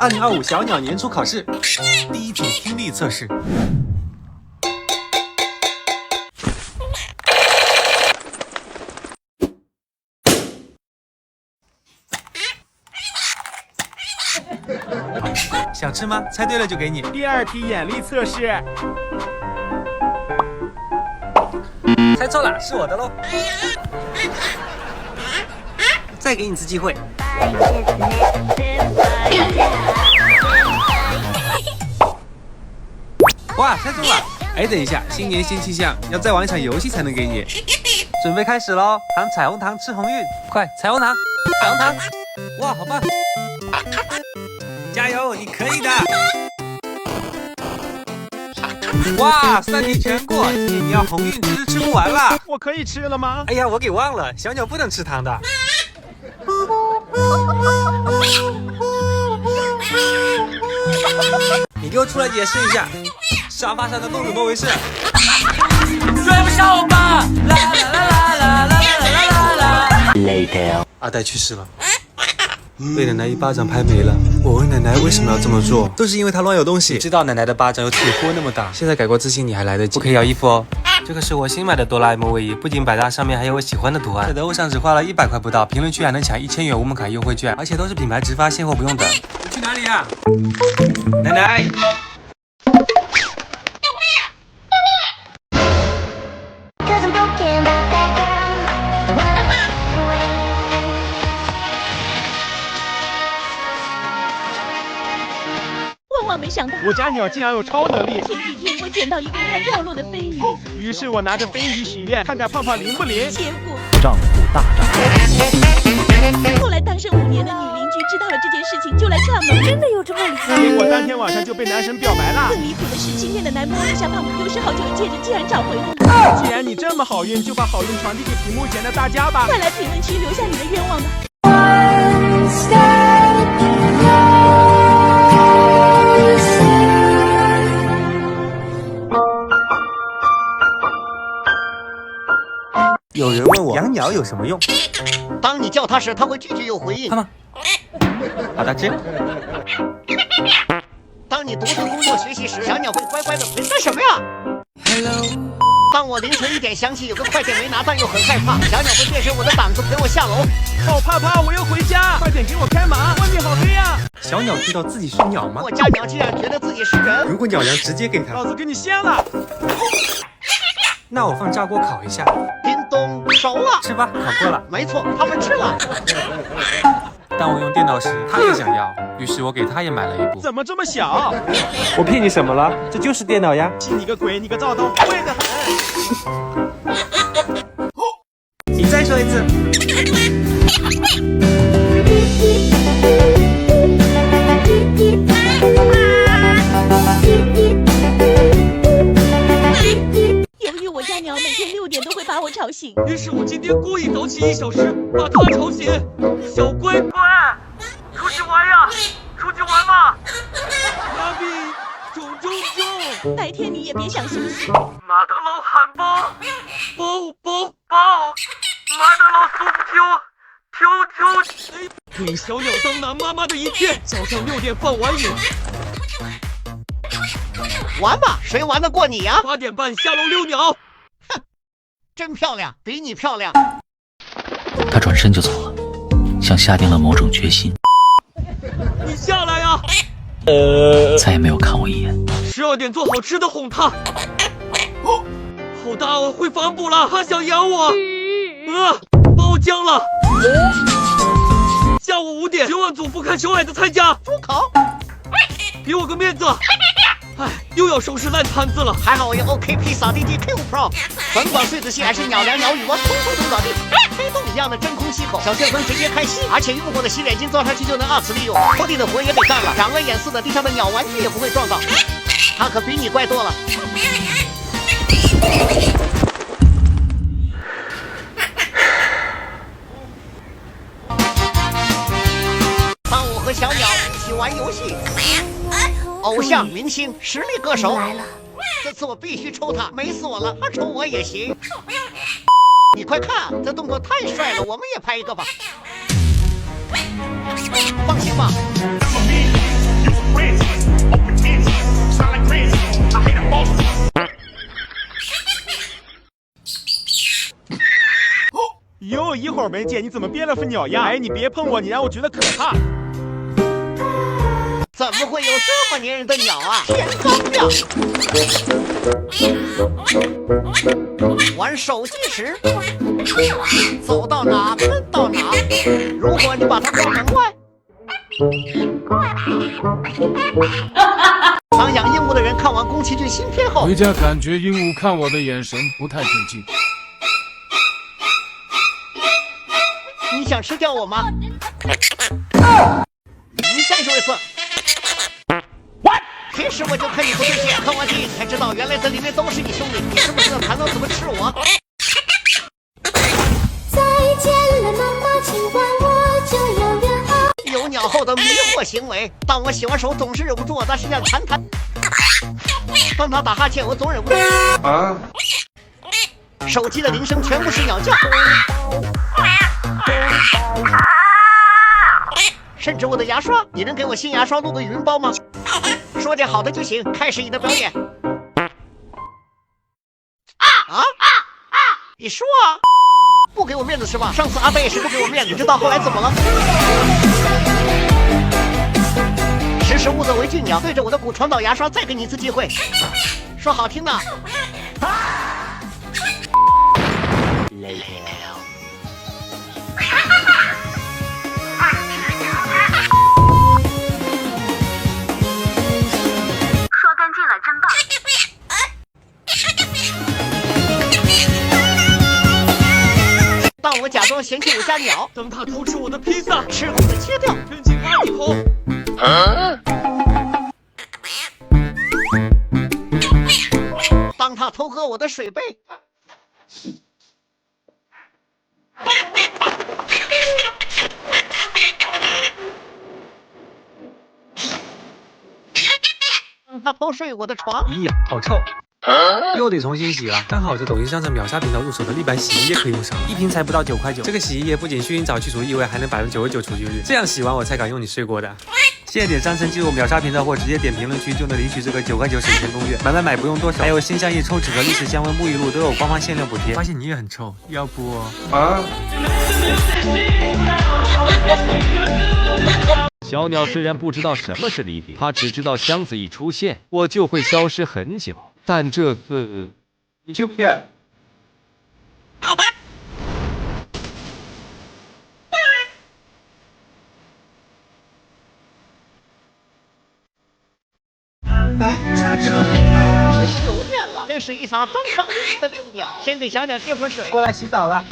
2025小鸟年初考试第一组听力测试。想吃吗？猜对了就给你。第二题眼力测试。猜错了，是我的喽。再给你一次机会。哇，猜中了！哎，等一下，新年新气象，要再玩一场游戏才能给你。准备开始喽！含彩虹糖吃鸿运，快，彩虹糖，彩虹糖！哇，好棒！加油，你可以的！哇，3题全过，今天你要鸿运吃不完了。我可以吃了吗？哎呀，我给忘了，小鸟不能吃糖的。你给我出来解释一下，沙发上的洞怎么回事？追不上我吧！啦啦啦啦啦啦啦啦啦 Later， 阿呆去世了，被奶奶一巴掌拍没了。我问奶奶为什么要这么做，都是因为她乱有东西。知道奶奶的巴掌有铁锅那么大，现在改过自新你还来得及。不可以要衣服哦。这个是我新买的哆啦 A 梦卫衣，不仅百搭，上面还有我喜欢的图案。在得物上只花了100块不到，评论区还能抢1000元无门槛优惠券，而且都是品牌直发，现货不用等。你去哪里呀？奶奶。万万没想到，我家鸟竟然有超能力。前几天我捡到一个快掉落的飞鱼，于是我拿着飞鱼许愿，看看胖胖灵不灵。结果丈夫大战。后来单身5年的女邻居知道了这件事情，就来串门。真的有这么离谱？结果当天晚上就被男神表白了。更离谱的是，今天的男模留下胖胖丢失好久的戒指，竟然找回了。既然你这么好运，就把好运传递给屏幕前的大家吧。快来评论区留下你的愿望吧。有人问我养鸟有什么用？当你叫它时，它会拒绝有回应。看吗？好大只。当你独自工作学习时，小鸟会乖乖的陪。干什么呀 ？Hello。当我凌晨1点想起有个快件没拿，但又很害怕，小鸟会变成我的挡子陪我下楼。好怕怕，我要回家，快点给我开门，外面好黑呀！小鸟知道自己是鸟吗？我家鸟竟然觉得自己是人。如果鸟粮直接给它，老子给你掀了。那我放炸锅烤一下。叮咚，熟了，吃吧，烤过了。没错，他们吃了。当我用电脑时，他也想要，于是我给他也买了一部。怎么这么小？我骗你什么了？这就是电脑呀！信你个鬼，你个躁动，会的很。你再说一次。我家鸟每天6点都会把我吵醒，于是我今天故意早起1小时，把它吵醒。小乖乖，出去玩呀！出去玩嘛！蜡笔，中！白天你也别想休息。麦当劳汉堡，包！麦当劳酥Q，给小鸟当男妈妈的一天，早上6点放完影。玩吧，谁玩得过你呀？8点半下楼遛鸟。哼，真漂亮，比你漂亮。他转身就走了，像下定了某种决心。你下来呀！再也没有看我一眼。12点做好吃的哄他。好大哦，会反哺了，他想养我。爆浆了。下午5点，10万祖父看小矮的参加。猪口，给我个面子。哎，又要收拾烂摊子了。还好我有 OKP 扫地机 Q Pro， 甭管碎子系还是鸟粮、鸟语，我通通都搞定。黑洞一样的真空吸口，小旋风直接开吸，而且用过的洗脸巾装上去就能2次利用。拖地的活也得干了，长了眼似的地上的鸟玩具也不会撞到。它可比你乖多了。当我和小鸟一起玩游戏。偶像明星实力歌手来了，这次我必须抽他，美死我了，他抽我也行。你快看，这动作太帅了，我们也拍一个吧。放心吧。儿没见，你怎么变了副鸟样？哎，你别碰我，你让我觉得可怕。怎么会有这么粘人的鸟啊？天高亮！玩手机时，走到哪喷到哪。如果你把它放门外，当养鹦鹉的人看完宫崎骏新片后，回家感觉鹦鹉看我的眼神不太对劲。你想吃掉我吗？你再说一次。平时我就看你不对劲，看完电影才知道，原来这里面都是你兄弟。你知不知道还能怎么吃我？再见了，妈妈，今晚我就要远航。有鸟后的迷惑行为，当我洗完手总是忍不住我在身上弹。当他打哈欠，我总忍不住。手机的铃声全部是鸟叫。甚至我的牙刷，你能给我新牙刷录个语音包吗？说点好的就行，开始你的表演。你说啊，不给我面子是吧？上次阿贝也是不给我面子，你知道后来怎么了？识时务者为俊鸟，对着我的骨传导牙刷，再给你一次机会，说好听的。当我假装嫌弃我家鸟，当他偷吃我的披萨，吃骨的切掉，扔进垃圾桶。当他偷喝我的水杯，他偷睡我的床。咦呀，好臭！又得重新洗了。刚好这抖音商城秒杀频道入手的立白洗衣液可以用上，一瓶才不到9块9。这个洗衣液不仅去阴早去除异味，还能99%除菌率，这样洗完我才敢用你睡过的。现在点商城进入秒杀频道或直接点评论区就能领取这个9块9省钱攻略，买不用多少。还有新香液抽纸和立式香氛沐浴露都有官方限量补贴。发现你也很臭，要不小鸟虽然不知道什么是礼品，它只知道箱子一出现，我就会消失很久。但这次，你就骗。这是一场登上云的遛鸟，先给小鸟接盆水。过来洗澡了。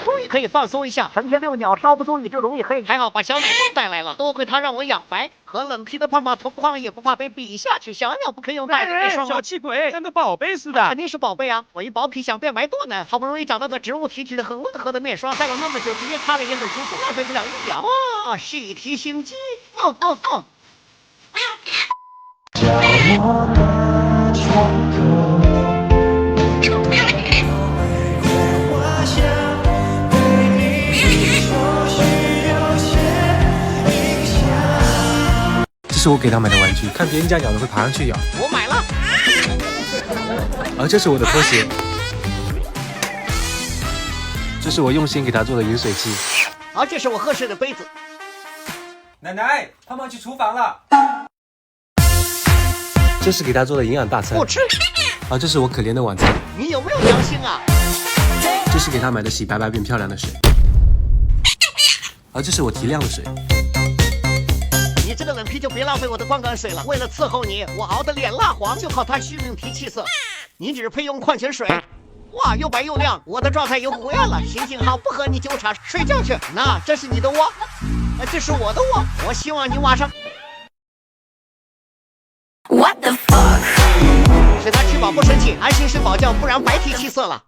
终于可以放松一下，成天遛鸟稍不注意就容易黑，还好把小鸟带来了，多亏它让我养白，和冷皮的胖胖同框也不怕被比下去。小鸟不肯用袋子给双小气鬼，像个宝贝似的。肯定是宝贝啊！我一薄皮想变白多难，好不容易找到个植物提取的很温和的面霜，戴了那么久，直接擦了也很舒服，浪费不了1秒啊！细提心机，这是我给他买的玩具，看别人家鸟的会爬上去咬。我买了。而这是我的拖鞋，这是我用心给他做的饮水器，而这是我喝水的杯子。奶奶，胖胖去厨房了。这是给他做的营养大餐，不吃。而这是我可怜的晚餐。你有没有良心啊？这是给他买的洗白变漂亮的水，而这是我提亮的水。你这个冷皮就别浪费我的光感水了，为了伺候你，我熬得脸蜡黄，就靠它续命提气色。你只配用矿泉水。哇，又白又亮，我的状态又回来了，心情好，不和你纠缠，睡觉去。那这是你的窝，这是我的窝，我希望你晚上。What the fuck？ 使他吃饱不生气，安心睡饱觉，不然白提气色了。